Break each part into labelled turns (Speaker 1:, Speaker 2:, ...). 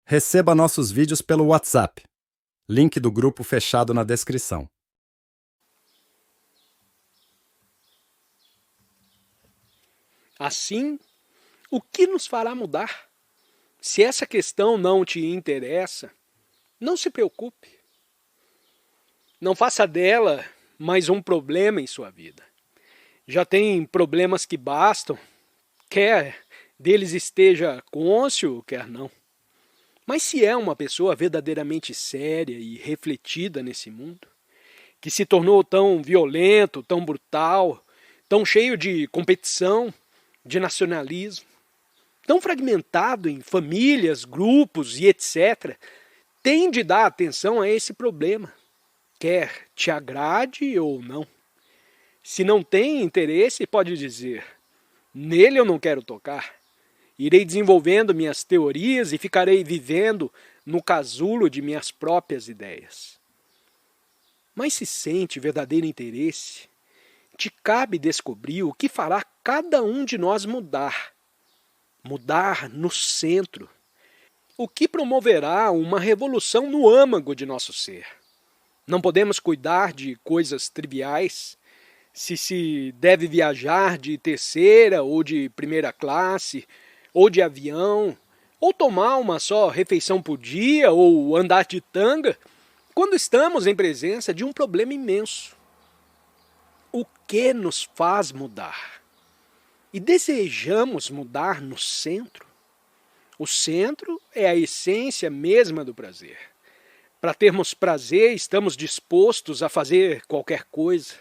Speaker 1: Receba nossos vídeos pelo WhatsApp. Link do grupo fechado na descrição.
Speaker 2: Assim, o que nos fará mudar? Se essa questão não te interessa, não se preocupe. Não faça dela mais um problema em sua vida. Já tem problemas que bastam, quer deles esteja cônscio, quer não. Mas se é uma pessoa verdadeiramente séria e refletida nesse mundo, que se tornou tão violento, tão brutal, tão cheio de competição, de nacionalismo, tão fragmentado em famílias, grupos e etc., tem de dar atenção a esse problema, quer te agrade ou não. Se não tem interesse, pode dizer, nele eu não quero tocar. Irei desenvolvendo minhas teorias e ficarei vivendo no casulo de minhas próprias ideias. Mas se sente verdadeiro interesse, te cabe descobrir o que fará cada um de nós mudar. Mudar no centro. O que promoverá uma revolução no âmago de nosso ser. Não podemos cuidar de coisas triviais, se deve viajar de terceira ou de primeira classe, ou de avião, ou tomar uma só refeição por dia, ou andar de tanga, quando estamos em presença de um problema imenso. O que nos faz mudar? E desejamos mudar no centro? O centro é a essência mesma do prazer. Para termos prazer, estamos dispostos a fazer qualquer coisa,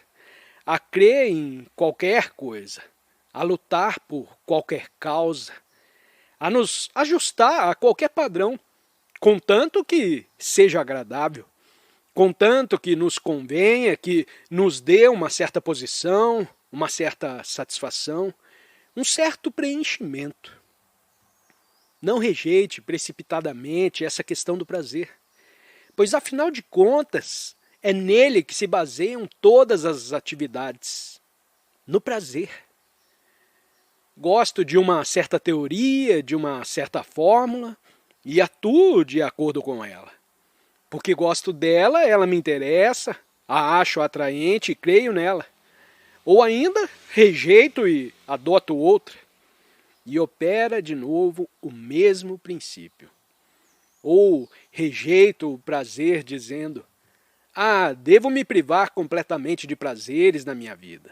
Speaker 2: a crer em qualquer coisa, a lutar por qualquer causa, a nos ajustar a qualquer padrão, contanto que seja agradável, contanto que nos convenha, que nos dê uma certa posição, uma certa satisfação, um certo preenchimento. Não rejeite precipitadamente essa questão do prazer, pois afinal de contas, é nele que se baseiam todas as atividades, no prazer. Gosto de uma certa teoria, de uma certa fórmula, e atuo de acordo com ela. Porque gosto dela, ela me interessa, a acho atraente e creio nela. Ou ainda, rejeito e adoto outra. E opera de novo o mesmo princípio. Ou rejeito o prazer dizendo, devo me privar completamente de prazeres na minha vida.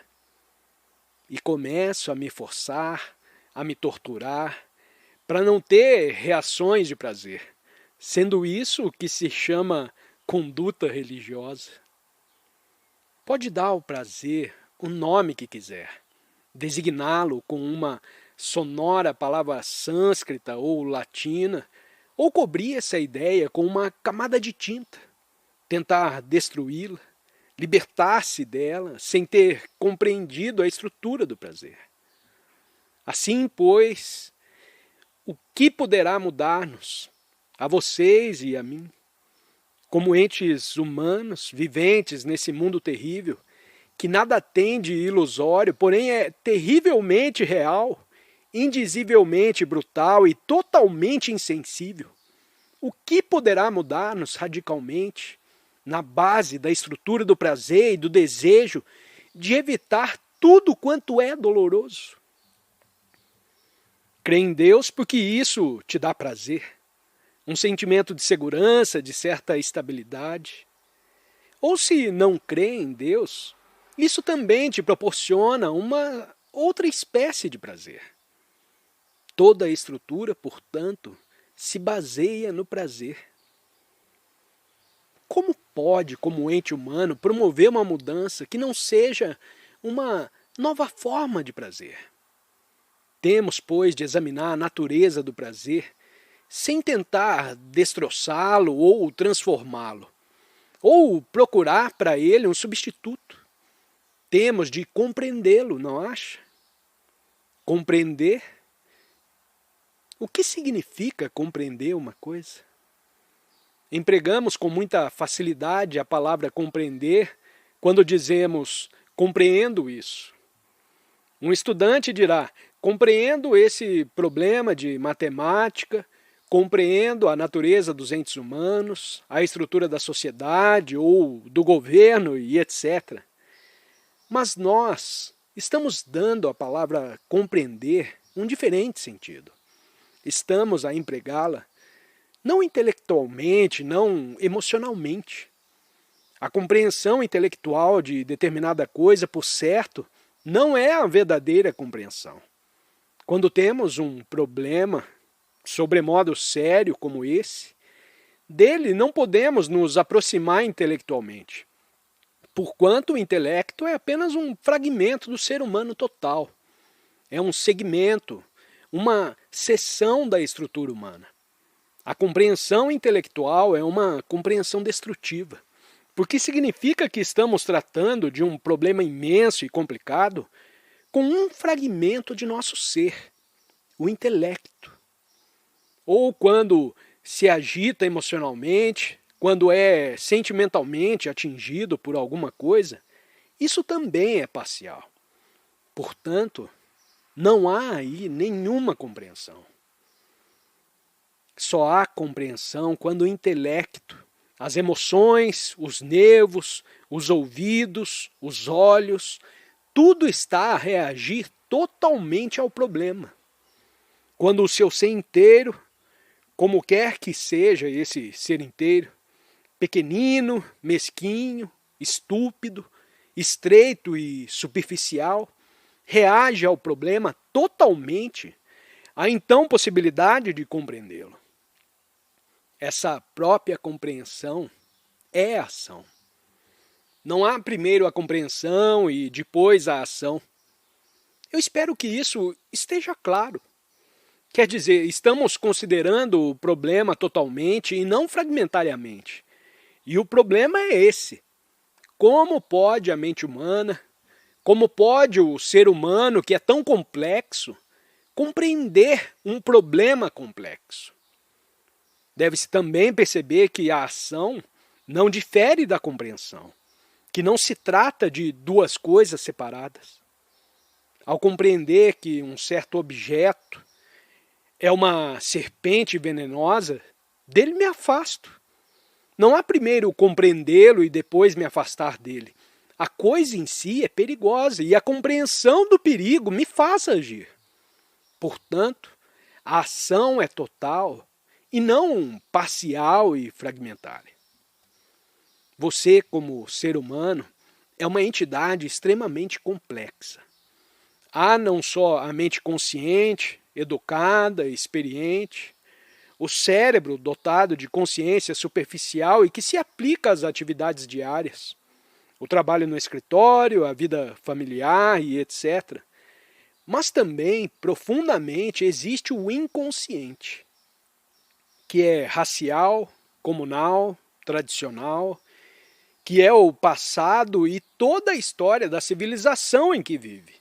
Speaker 2: E começo a me forçar, a me torturar, para não ter reações de prazer, sendo isso o que se chama conduta religiosa. Pode dar ao prazer o nome que quiser, designá-lo com uma sonora palavra sânscrita ou latina, ou cobrir essa ideia com uma camada de tinta, tentar destruí-la, libertar-se dela sem ter compreendido a estrutura do prazer. Assim, pois, o que poderá mudar-nos, a vocês e a mim, como entes humanos, viventes nesse mundo terrível, que nada tem de ilusório, porém é terrivelmente real, indizivelmente brutal e totalmente insensível? O que poderá mudar-nos radicalmente, na base da estrutura do prazer e do desejo de evitar tudo quanto é doloroso? Crê em Deus porque isso te dá prazer, um sentimento de segurança, de certa estabilidade. Ou se não crê em Deus, isso também te proporciona uma outra espécie de prazer. Toda a estrutura, portanto, se baseia no prazer. Como pode, como ente humano, promover uma mudança que não seja uma nova forma de prazer? Temos, pois, de examinar a natureza do prazer sem tentar destroçá-lo ou transformá-lo, ou procurar para ele um substituto. Temos de compreendê-lo, não acha? Compreender? O que significa compreender uma coisa? Empregamos com muita facilidade a palavra compreender quando dizemos compreendo isso. Um estudante dirá, compreendo esse problema de matemática, compreendo a natureza dos entes humanos, a estrutura da sociedade ou do governo e etc. Mas nós estamos dando à palavra compreender um diferente sentido. Estamos a empregá-la não intelectualmente, não emocionalmente. A compreensão intelectual de determinada coisa, por certo, não é a verdadeira compreensão. Quando temos um problema sobremodo sério como esse, dele não podemos nos aproximar intelectualmente, porquanto o intelecto é apenas um fragmento do ser humano total. É um segmento, uma seção da estrutura humana. A compreensão intelectual é uma compreensão destrutiva, porque significa que estamos tratando de um problema imenso e complicado com um fragmento de nosso ser, o intelecto. Ou quando se agita emocionalmente, quando é sentimentalmente atingido por alguma coisa, isso também é parcial. Portanto, não há aí nenhuma compreensão. Só há compreensão quando o intelecto, as emoções, os nervos, os ouvidos, os olhos, tudo está a reagir totalmente ao problema. Quando o seu ser inteiro, como quer que seja esse ser inteiro, pequenino, mesquinho, estúpido, estreito e superficial, reage ao problema totalmente, há então possibilidade de compreendê-lo. Essa própria compreensão é ação. Não há primeiro a compreensão e depois a ação. Eu espero que isso esteja claro. Quer dizer, estamos considerando o problema totalmente e não fragmentariamente. E o problema é esse. Como pode a mente humana, como pode o ser humano, que é tão complexo, compreender um problema complexo? Deve-se também perceber que a ação não difere da compreensão, que não se trata de duas coisas separadas. Ao compreender que um certo objeto é uma serpente venenosa, dele me afasto. Não há primeiro compreendê-lo e depois me afastar dele. A coisa em si é perigosa e a compreensão do perigo me faz agir. Portanto, a ação é total e não parcial e fragmentária. Você, como ser humano, é uma entidade extremamente complexa. Há não só a mente consciente, educada, experiente, o cérebro dotado de consciência superficial e que se aplica às atividades diárias, o trabalho no escritório, a vida familiar e etc. Mas também, profundamente, existe o inconsciente, que é racial, comunal, tradicional, que é o passado e toda a história da civilização em que vive.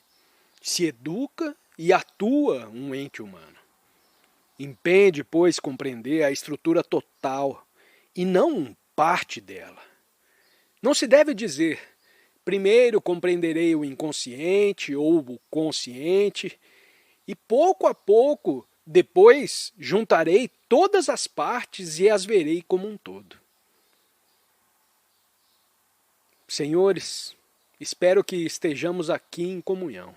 Speaker 2: Se educa e atua um ente humano. Impede, pois, compreender a estrutura total e não parte dela. Não se deve dizer, primeiro compreenderei o inconsciente ou o consciente e pouco a pouco depois juntarei todas as partes e as verei como um todo. Senhores, espero que estejamos aqui em comunhão.